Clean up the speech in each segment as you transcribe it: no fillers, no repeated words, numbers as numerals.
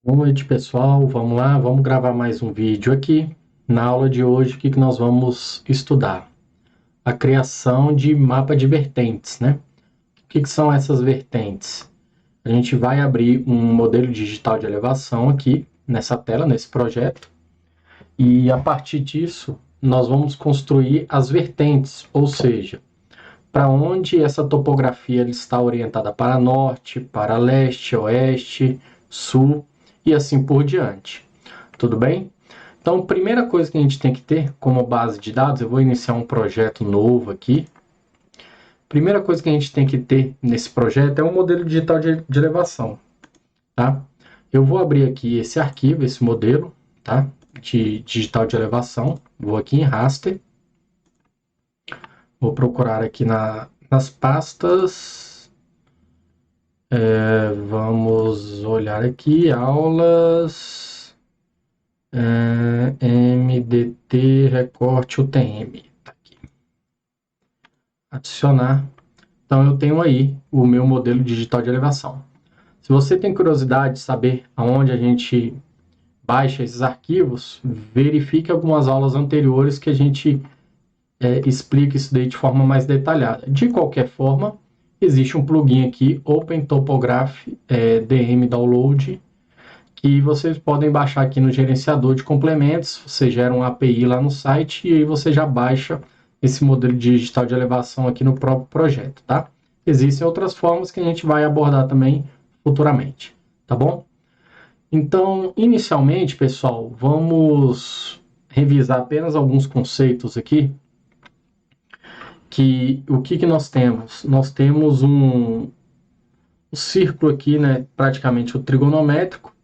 Boa noite, pessoal. Vamos lá, vamos gravar mais um vídeo aqui. Na aula de hoje, o que nós vamos estudar? A criação de mapa de vertentes, né? O que são essas vertentes? A gente vai abrir um modelo digital de elevação aqui, nessa tela, nesse projeto. E a partir disso, nós vamos construir as vertentes, ou seja, para onde essa topografia está orientada para norte, para leste, oeste, sul e assim por diante. Tudo bem? Então, a primeira coisa que a gente tem que ter como base de dados, eu vou iniciar um projeto novo aqui. Primeira coisa que a gente tem que ter nesse projeto é um modelo digital de elevação, tá? Eu vou abrir aqui esse arquivo, esse modelo, tá? De digital de elevação. Vou aqui em raster. Vou procurar aqui nas pastas. Vamos olhar aqui, aulas, MDT, recorte UTM. Tá aqui. Adicionar. Então, eu tenho aí o meu modelo digital de elevação. Se você tem curiosidade de saber aonde a gente baixa esses arquivos, verifique algumas aulas anteriores que a gente explica isso daí de forma mais detalhada. De qualquer forma, existe um plugin aqui, Open Topograph DM Download, que vocês podem baixar aqui no gerenciador de complementos. Você gera uma API lá no site e aí você já baixa esse modelo digital de elevação aqui no próprio projeto, tá? Existem outras formas que a gente vai abordar também futuramente, tá bom? Então, inicialmente, pessoal, vamos revisar apenas alguns conceitos aqui. O que nós temos? Nós temos um círculo aqui, né, praticamente o trigonométrico,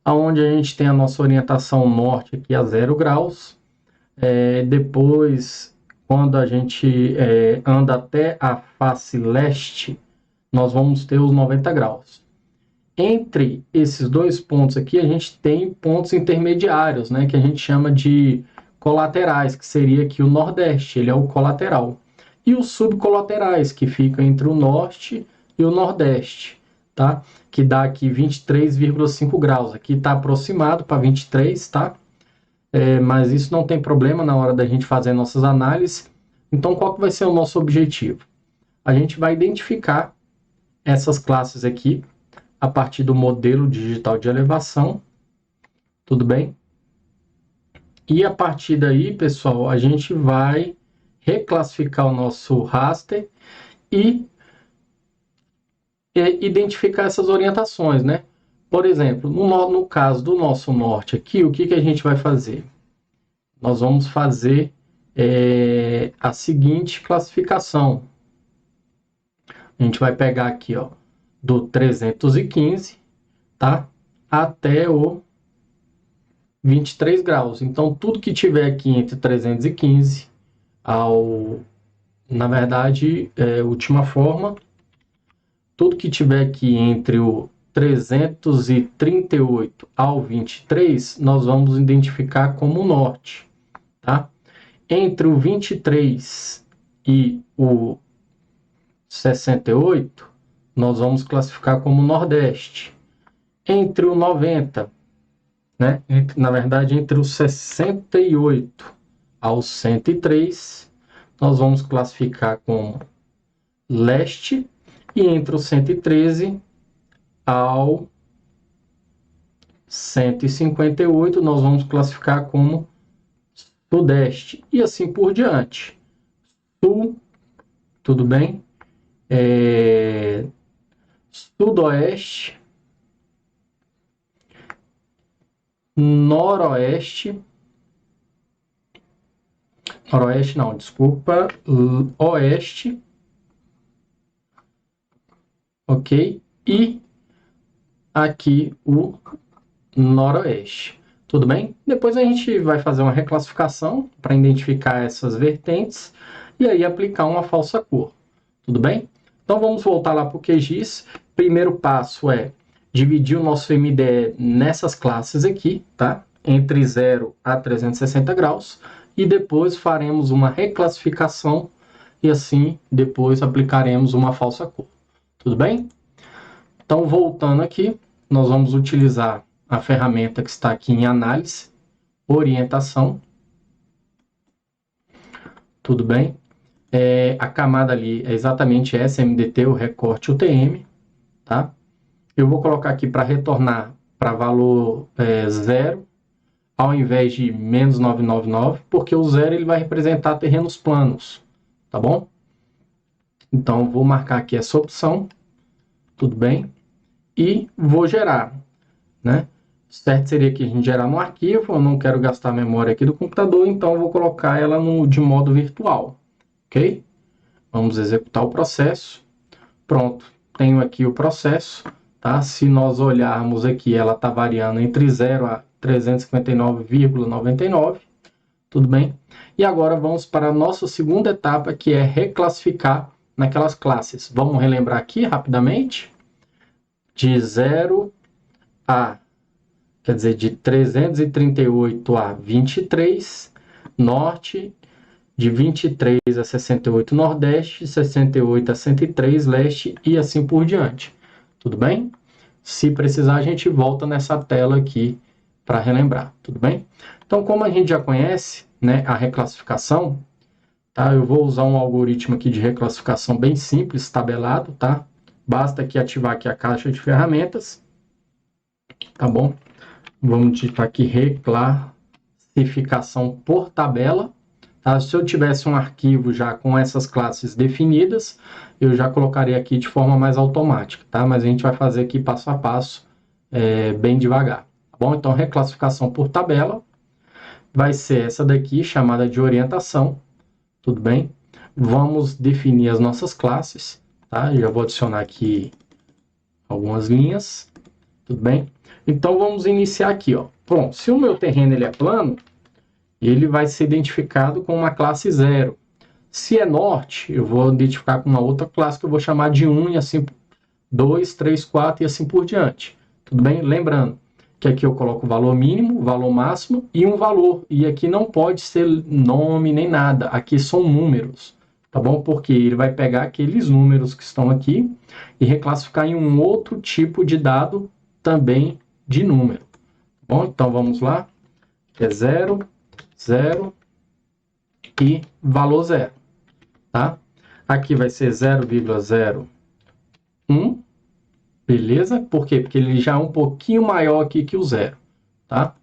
onde a gente tem a nossa orientação norte aqui a 0 graus. Depois, quando a gente anda até a face leste, nós vamos ter os 90 graus. Entre esses dois pontos aqui, a gente tem pontos intermediários, né, que a gente chama de colaterais, que seria aqui o nordeste, ele é o colateral. E os subcolaterais, que ficam entre o norte e o nordeste, tá? Que dá aqui 23,5 graus. Aqui está aproximado para 23, tá? Mas isso não tem problema na hora da gente fazer nossas análises. Então, qual que vai ser o nosso objetivo? A gente vai identificar essas classes aqui a partir do modelo digital de elevação, tudo bem? E a partir daí, pessoal, a gente vai reclassificar o nosso raster e identificar essas orientações, né? Por exemplo, no caso do nosso norte aqui, o que a gente vai fazer? Nós vamos fazer a seguinte classificação. A gente vai pegar aqui, ó, do 315, tá? Até o 23 graus. Então, tudo que tiver aqui entre 315 na verdade, última forma, tudo que tiver aqui entre o 338 ao 23, nós vamos identificar como norte, tá? Entre o 23 e o 68, nós vamos classificar como nordeste. Entre o 90, né? Na verdade, entre o 68 ao 103, nós vamos classificar como leste, e entre o 113 ao 158, nós vamos classificar como sudeste, e assim por diante. Sul, tudo bem? Sudoeste, noroeste, oeste, ok? E aqui o noroeste, tudo bem? Depois a gente vai fazer uma reclassificação para identificar essas vertentes e aí aplicar uma falsa cor, tudo bem? Então vamos voltar lá para o QGIS. Primeiro passo é dividir o nosso MDE nessas classes aqui, tá? Entre 0 a 360 graus. E depois faremos uma reclassificação e assim depois aplicaremos uma falsa cor. Tudo bem? Então, voltando aqui, nós vamos utilizar a ferramenta que está aqui em análise, orientação. Tudo bem? A camada ali é exatamente essa, MDT, o recorte UTM, tá? Eu vou colocar aqui para retornar para valor 0, ao invés de menos 999, porque o 0 ele vai representar terrenos planos, tá bom? Então, vou marcar aqui essa opção, tudo bem? E vou gerar, né? Certo seria que a gente gerar no arquivo, eu não quero gastar a memória aqui do computador, então eu vou colocar ela de modo virtual, ok? Vamos executar o processo. Pronto, tenho aqui o processo, tá? Se nós olharmos aqui, ela está variando entre 0 a 359,99, tudo bem? E agora vamos para a nossa segunda etapa, que é reclassificar naquelas classes. Vamos relembrar aqui rapidamente. De 0 a, quer dizer, de 338 a 23, norte, de 23 a 68 nordeste, 68 a 103 leste e assim por diante. Tudo bem? Se precisar, a gente volta nessa tela aqui para relembrar, tudo bem? Então, como a gente já conhece, né, a reclassificação, tá? Eu vou usar um algoritmo aqui de reclassificação bem simples, tabelado, tá? Basta aqui ativar aqui a caixa de ferramentas, tá bom? Vamos digitar aqui reclassificação por tabela. Tá? Se eu tivesse um arquivo já com essas classes definidas, eu já colocaria aqui de forma mais automática, tá? Mas a gente vai fazer aqui passo a passo, bem devagar, tá bom? Então, reclassificação por tabela vai ser essa daqui, chamada de orientação, tudo bem? Vamos definir as nossas classes, tá? Já vou adicionar aqui algumas linhas, tudo bem? Então, vamos iniciar aqui, ó. Pronto, se o meu terreno ele é plano, ele vai ser identificado com uma classe 0. Se é norte, eu vou identificar com uma outra classe que eu vou chamar de 1 e assim 2, 3, 4 e assim por diante. Tudo bem? Lembrando que aqui eu coloco o valor mínimo, o valor máximo e um valor. E aqui não pode ser nome nem nada. Aqui são números, tá bom? Porque ele vai pegar aqueles números que estão aqui e reclassificar em um outro tipo de dado também de número. Tá bom? Então vamos lá. É 0, 0 e valor 0, tá? Aqui vai ser 0,01, beleza? Por quê? Porque ele já é um pouquinho maior aqui que o 0, tá?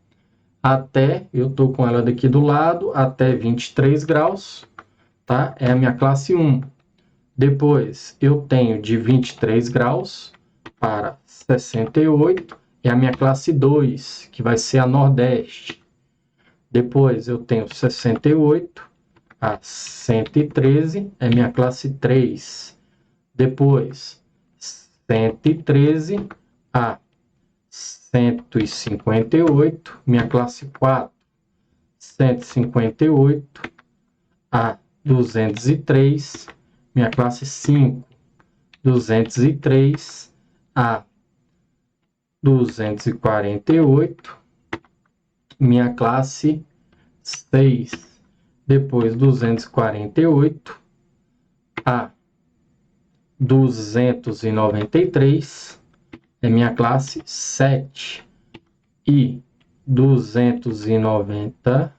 Até, eu tô com ela daqui do lado, até 23 graus, tá? É a minha classe 1. Depois, eu tenho de 23 graus para 68, é a minha classe 2, que vai ser a Nordeste. Depois eu tenho 68 a 113, é minha classe 3. Depois 113 a 158, minha classe 4. 158 a 203, minha classe 5. 203 a 248, minha classe 6, depois 248 a 293, é minha classe 7, e 290,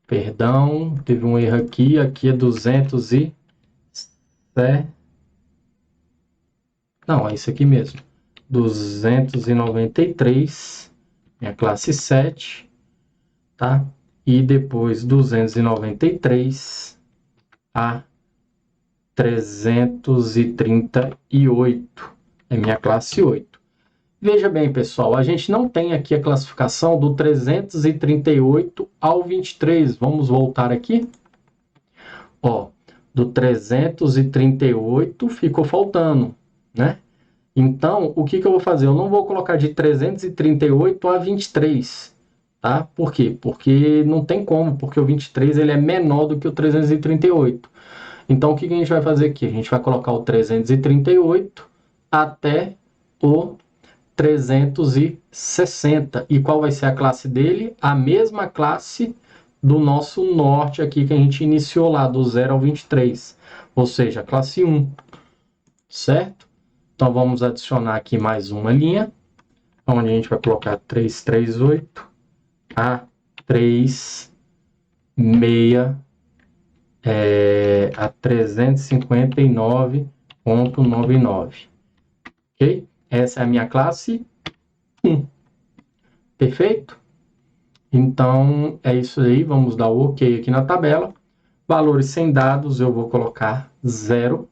perdão, teve um erro aqui, aqui é 207, não, é isso aqui mesmo, 293, minha classe 7, tá? E depois 293 a 338, é minha classe 8. Veja bem, pessoal, a gente não tem aqui a classificação do 338 ao 23. Vamos voltar aqui. Ó, do 338 ficou faltando, né? Então, o que eu vou fazer? Eu não vou colocar de 338 a 23, tá? Por quê? Porque não tem como, porque o 23 ele é menor do que o 338. Então, o que a gente vai fazer aqui? A gente vai colocar o 338 até o 360. E qual vai ser a classe dele? A mesma classe do nosso norte aqui que a gente iniciou lá, do 0 ao 23. Ou seja, a classe 1, certo? Então, vamos adicionar aqui mais uma linha. onde a gente vai colocar 338 a 36 a 359.99. Ok? Essa é a minha classe 1. Perfeito? Então, é isso aí. Vamos dar o OK aqui na tabela. Valores sem dados, eu vou colocar 0,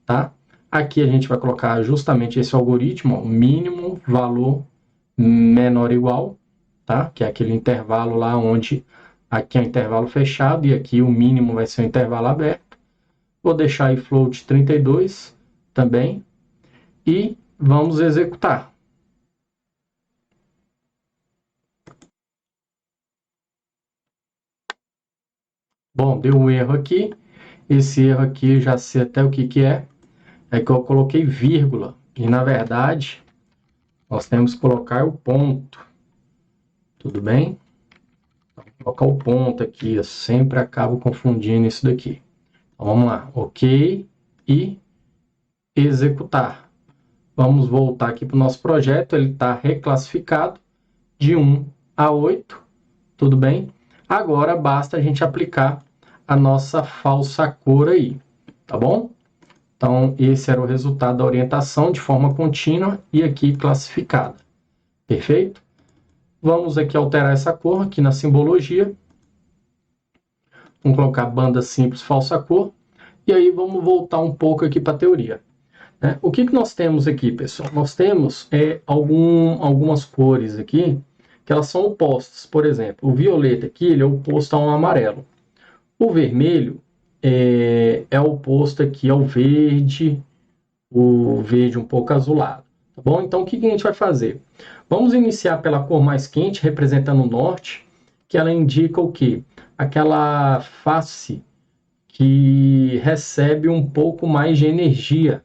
tá? Aqui a gente vai colocar justamente esse algoritmo, ó, mínimo valor menor ou igual, tá? Que é aquele intervalo lá onde aqui é o intervalo fechado e aqui o mínimo vai ser o intervalo aberto. Vou deixar aí float 32 também e vamos executar. Bom, deu um erro aqui. Esse erro aqui eu já sei até o que é. É que eu coloquei vírgula e na verdade nós temos que colocar o ponto. Tudo bem? Vou colocar o ponto aqui, eu sempre acabo confundindo isso daqui. Então, vamos lá, OK e executar. Vamos voltar aqui para o nosso projeto, ele está reclassificado de 1 a 8, tudo bem? Agora basta a gente aplicar a nossa falsa cor aí, tá bom? Então, esse era o resultado da orientação de forma contínua e aqui classificada. Perfeito? Vamos aqui alterar essa cor aqui na simbologia. Vamos colocar banda simples falsa cor. E aí vamos voltar um pouco aqui para a teoria. O que nós temos aqui, pessoal? Nós temos algumas cores aqui que elas são opostas. Por exemplo, o violeta aqui ele é oposto a um amarelo. O vermelho é oposto aqui ao verde, o verde um pouco azulado. Tá bom? Então, o que a gente vai fazer? Vamos iniciar pela cor mais quente, representando o norte, que ela indica o quê? Aquela face que recebe um pouco mais de energia,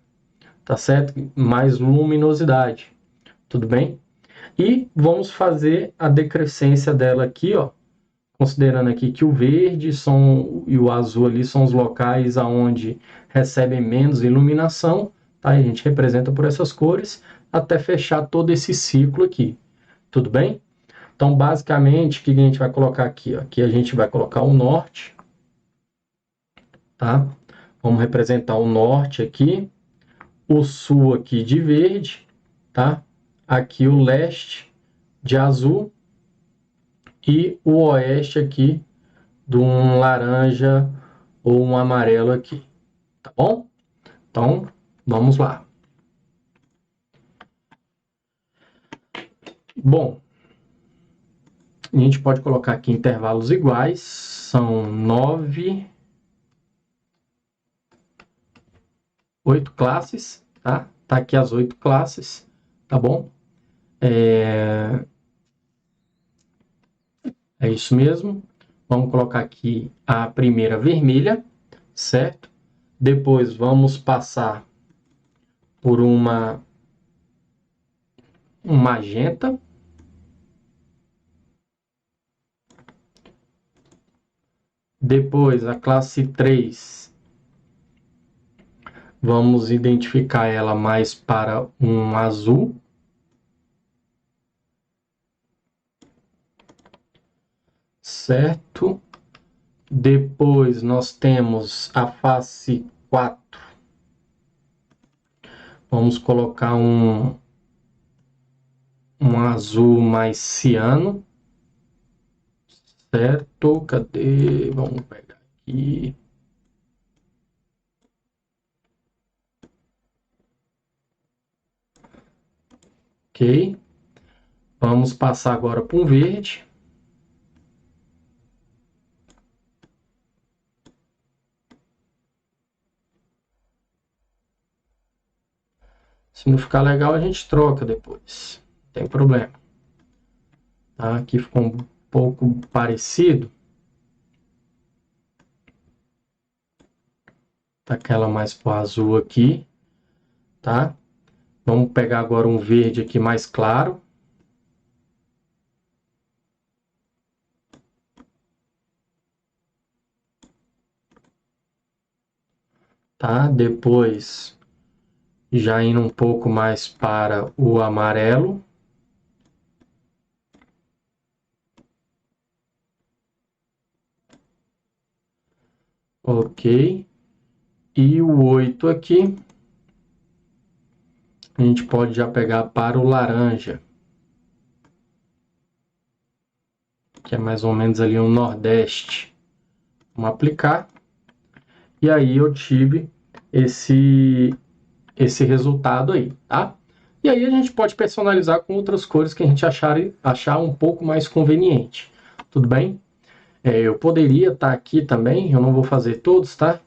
tá certo? Mais luminosidade, tudo bem? E vamos fazer a decrescência dela aqui, ó, considerando aqui que o verde e o azul ali são os locais aonde recebem menos iluminação, tá? A gente representa por essas cores até fechar todo esse ciclo aqui, tudo bem? Então, basicamente, o que a gente vai colocar aqui? Ó? Aqui a gente vai colocar o norte, tá? Vamos representar o norte aqui, o sul aqui de verde, tá? Aqui o leste de azul e o oeste aqui de um laranja ou um amarelo aqui, tá bom? Então, vamos lá. Bom, a gente pode colocar aqui intervalos iguais, são 8 classes, tá? Tá aqui as 8 classes, tá bom? É isso mesmo. Vamos colocar aqui a primeira vermelha, certo? Depois vamos passar por um magenta. Depois a classe 3, vamos identificar ela mais para um azul. Certo? Depois nós temos a face 4. Vamos colocar um azul mais ciano. Certo? Cadê? Vamos pegar aqui. Ok. Vamos passar agora para um verde. Se não ficar legal, a gente troca depois. Não tem problema. Tá? Aqui ficou um pouco parecido. Tá aquela mais pro azul aqui. Tá? Vamos pegar agora um verde aqui mais claro. Tá? Depois, já indo um pouco mais para o amarelo. Ok. E o 8 aqui, a gente pode já pegar para o laranja, que é mais ou menos ali um nordeste. Vamos aplicar. E aí eu tive esse resultado aí, tá? E aí a gente pode personalizar com outras cores que a gente achar um pouco mais conveniente. Tudo bem? Eu poderia estar aqui também, eu não vou fazer todos, tá?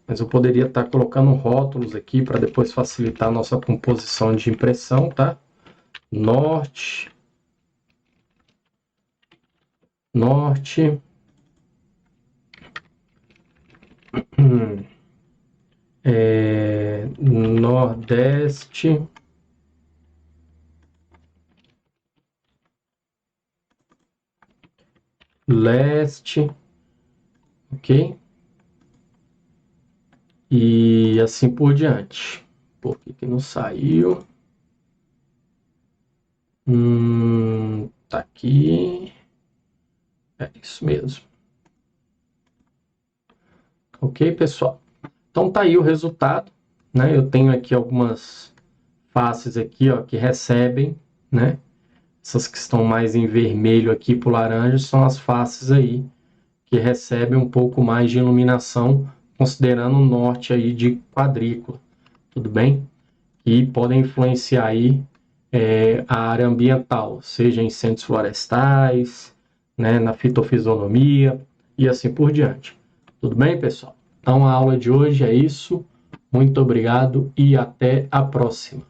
Mas eu poderia estar colocando rótulos aqui para depois facilitar a nossa composição de impressão, tá? Norte, norte, nordeste, leste, ok? E assim por diante. Por que não saiu? Tá aqui. É isso mesmo. Ok, pessoal? Então tá aí o resultado, né? Eu tenho aqui algumas faces aqui, ó, que recebem, né? Essas que estão mais em vermelho aqui pro laranja são as faces aí que recebem um pouco mais de iluminação, considerando o norte aí de quadrícula, tudo bem? E podem influenciar aí a área ambiental, seja em incêndios florestais, né, na fitofisionomia e assim por diante. Tudo bem, pessoal? Então a aula de hoje é isso. Muito obrigado e até a próxima.